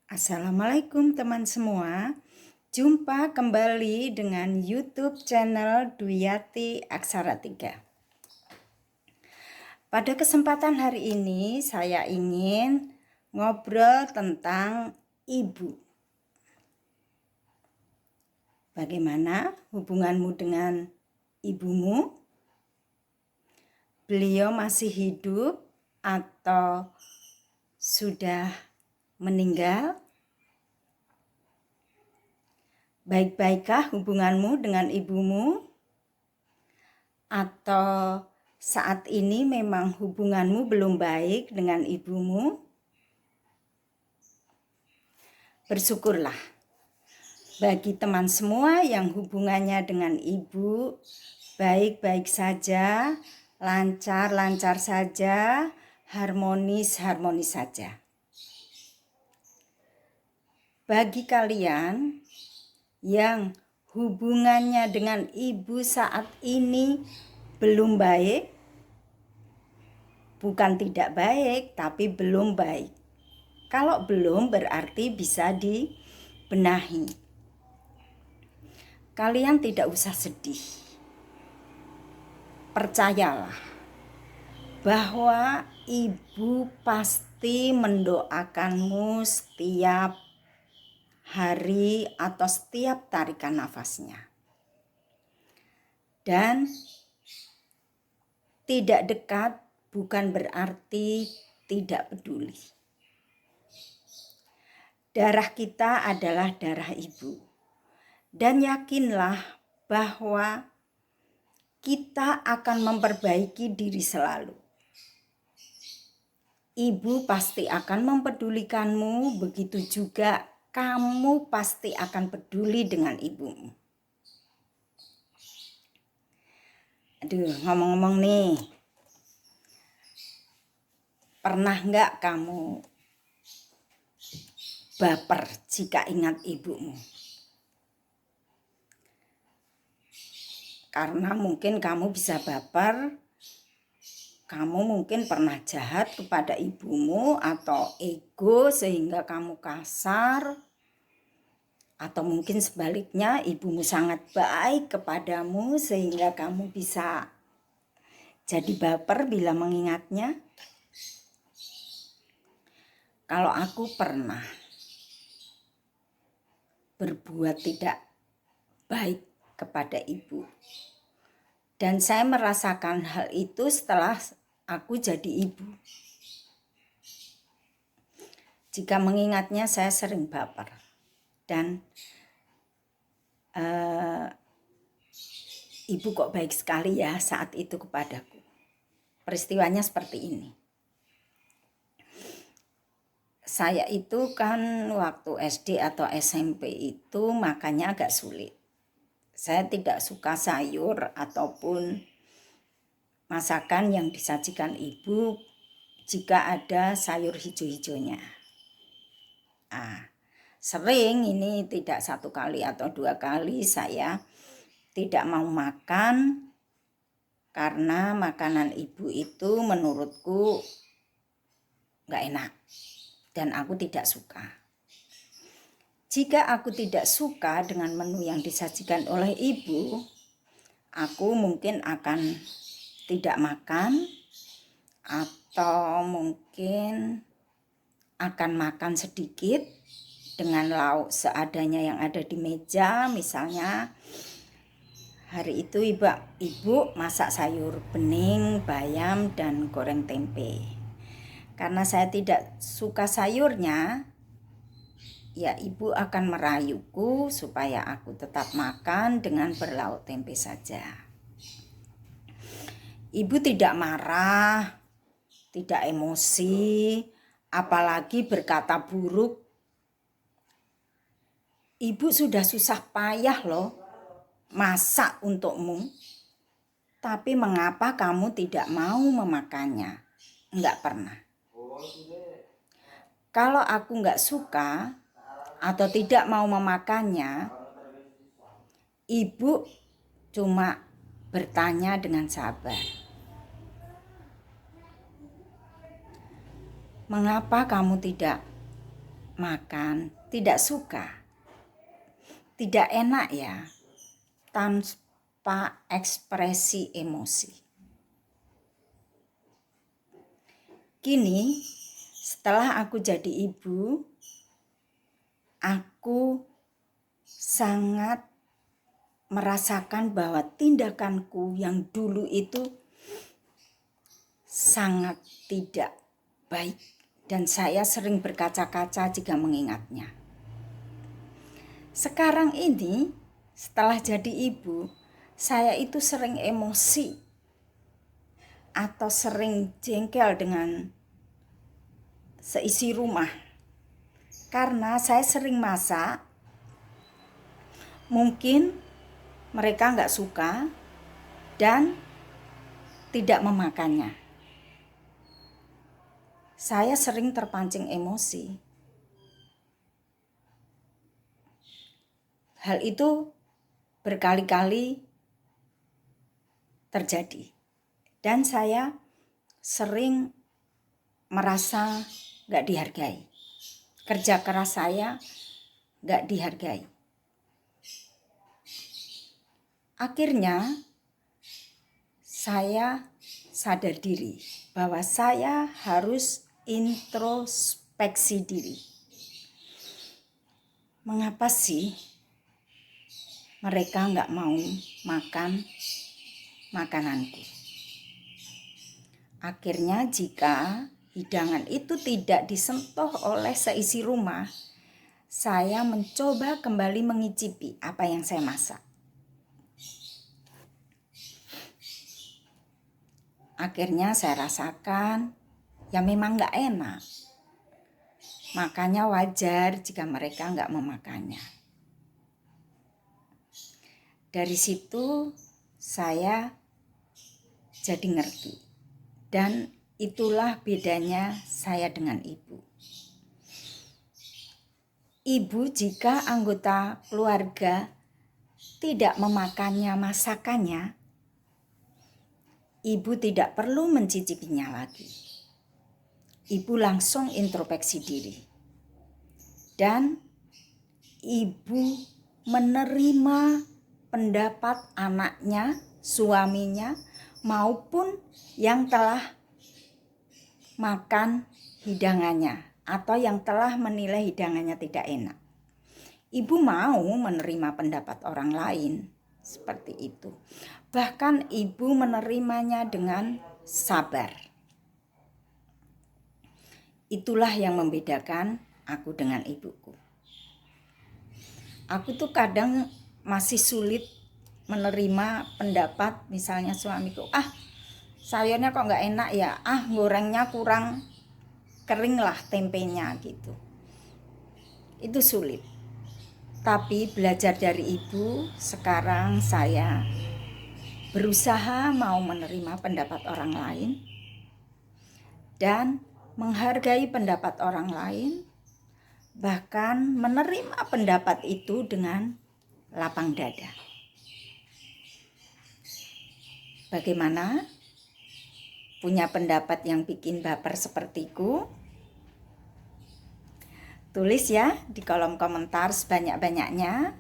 Assalamualaikum teman semua. Jumpa kembali dengan YouTube channel Dwiyati Aksara 3. Pada kesempatan hari ini saya ingin ngobrol tentang ibu. Bagaimana hubunganmu dengan ibumu? Beliau masih hidup atau sudah meninggal? Baik-baikkah hubunganmu dengan ibumu? Atau saat ini memang hubunganmu belum baik dengan ibumu? Bersyukurlah bagi teman semua yang hubungannya dengan ibu baik-baik saja, lancar-lancar saja, harmonis-harmonis saja. Bagi kalian yang hubungannya dengan ibu saat ini belum baik, bukan tidak baik, tapi belum baik. Kalau belum berarti bisa dibenahi. Kalian tidak usah sedih. Percayalah bahwa ibu pasti mendoakanmu setiap hari atau setiap tarikan nafasnya. Dan tidak dekat bukan berarti tidak peduli. Darah kita adalah darah ibu. Dan yakinlah bahwa kita akan memperbaiki diri selalu. Ibu pasti akan mempedulikanmu, begitu juga kamu pasti akan peduli dengan ibumu. Aduh, ngomong-ngomong nih, pernah nggak kamu baper jika ingat ibumu? Karena mungkin kamu bisa baper, kamu mungkin pernah jahat kepada ibumu atau ego sehingga kamu kasar. Atau mungkin sebaliknya ibumu sangat baik kepadamu sehingga kamu bisa jadi baper bila mengingatnya. Kalau aku pernah berbuat tidak baik kepada ibu. Dan saya merasakan hal itu setelah aku jadi ibu. Jika mengingatnya saya sering baper. Dan ibu kok baik sekali ya saat itu kepadaku. Peristiwanya seperti ini. Saya itu kan waktu SD atau SMP itu makannya agak sulit. Saya tidak suka sayur ataupun masakan yang disajikan ibu jika ada sayur hijau-hijaunya. Sering ini tidak 1 kali atau 2 kali saya tidak mau makan karena makanan ibu itu menurutku gak enak dan aku tidak suka. Jika aku tidak suka dengan menu yang disajikan oleh ibu, aku mungkin akan tidak makan atau mungkin akan makan sedikit dengan lauk seadanya yang ada di meja. Misalnya hari itu ibu masak sayur bening, bayam, dan goreng tempe. Karena saya tidak suka sayurnya, ya ibu akan merayuku supaya aku tetap makan dengan berlauk tempe saja. Ibu tidak marah, tidak emosi, apalagi berkata buruk. Ibu sudah susah payah loh masak untukmu, tapi mengapa kamu tidak mau memakannya? Enggak pernah. Kalau aku enggak suka atau tidak mau memakannya, ibu cuma bertanya dengan sabar. Mengapa kamu tidak makan, tidak suka, tidak enak ya, tanpa ekspresi emosi. Kini, setelah aku jadi ibu, aku sangat merasakan bahwa tindakanku yang dulu itu sangat tidak baik dan saya sering berkaca-kaca jika mengingatnya. Sekarang ini, setelah jadi ibu, saya itu sering emosi atau sering jengkel dengan seisi rumah. Karena saya sering masak, mungkin mereka nggak suka dan tidak memakannya. Saya sering terpancing emosi. Hal itu berkali-kali terjadi. Dan saya sering merasa gak dihargai. Kerja keras saya gak dihargai. Akhirnya saya sadar diri bahwa saya harus introspeksi diri. Mengapa sih mereka gak mau makan makananku? Akhirnya jika hidangan itu tidak disentuh oleh seisi rumah, saya mencoba kembali mengicipi apa yang saya masak. Akhirnya saya rasakan ya memang gak enak. Makanya wajar jika mereka gak memakannya. Dari situ saya jadi ngerti. Dan itulah bedanya saya dengan ibu. Ibu jika anggota keluarga tidak memakannya masakannya, ibu tidak perlu mencicipinya lagi. Ibu langsung introspeksi diri. Dan ibu menerima pendapat anaknya, suaminya, maupun yang telah makan hidangannya atau yang telah menilai hidangannya tidak enak. Ibu mau menerima pendapat orang lain seperti itu. Bahkan ibu menerimanya dengan sabar. Itulah yang membedakan aku dengan ibuku. Aku tuh kadang masih sulit menerima pendapat misalnya suamiku, sayurnya kok gak enak ya, gorengnya kurang kering lah tempenya gitu. Itu sulit. Tapi belajar dari ibu, sekarang saya berusaha mau menerima pendapat orang lain dan menghargai pendapat orang lain, bahkan menerima pendapat itu dengan lapang dada. Bagaimana? Punya pendapat yang bikin baper sepertiku? Tulis ya di kolom komentar sebanyak-banyaknya.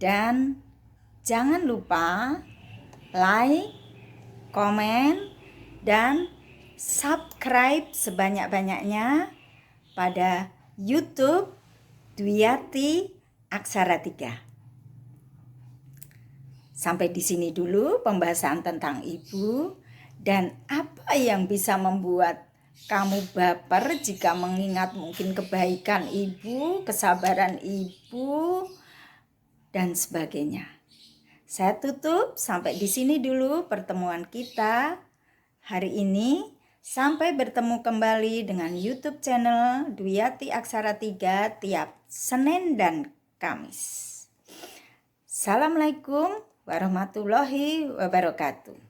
Dan jangan lupa like, komen, dan subscribe sebanyak-banyaknya pada YouTube Dwiyati Aksara 3. Sampai di sini dulu pembahasan tentang ibu dan apa yang bisa membuat kamu baper jika mengingat mungkin kebaikan ibu, kesabaran ibu, dan sebagainya. Saya tutup sampai di sini dulu pertemuan kita hari ini. Sampai bertemu kembali dengan YouTube channel Dwiyati Aksara 3 tiap Senin dan Kamis. Assalamualaikum warahmatullahi wabarakatuh.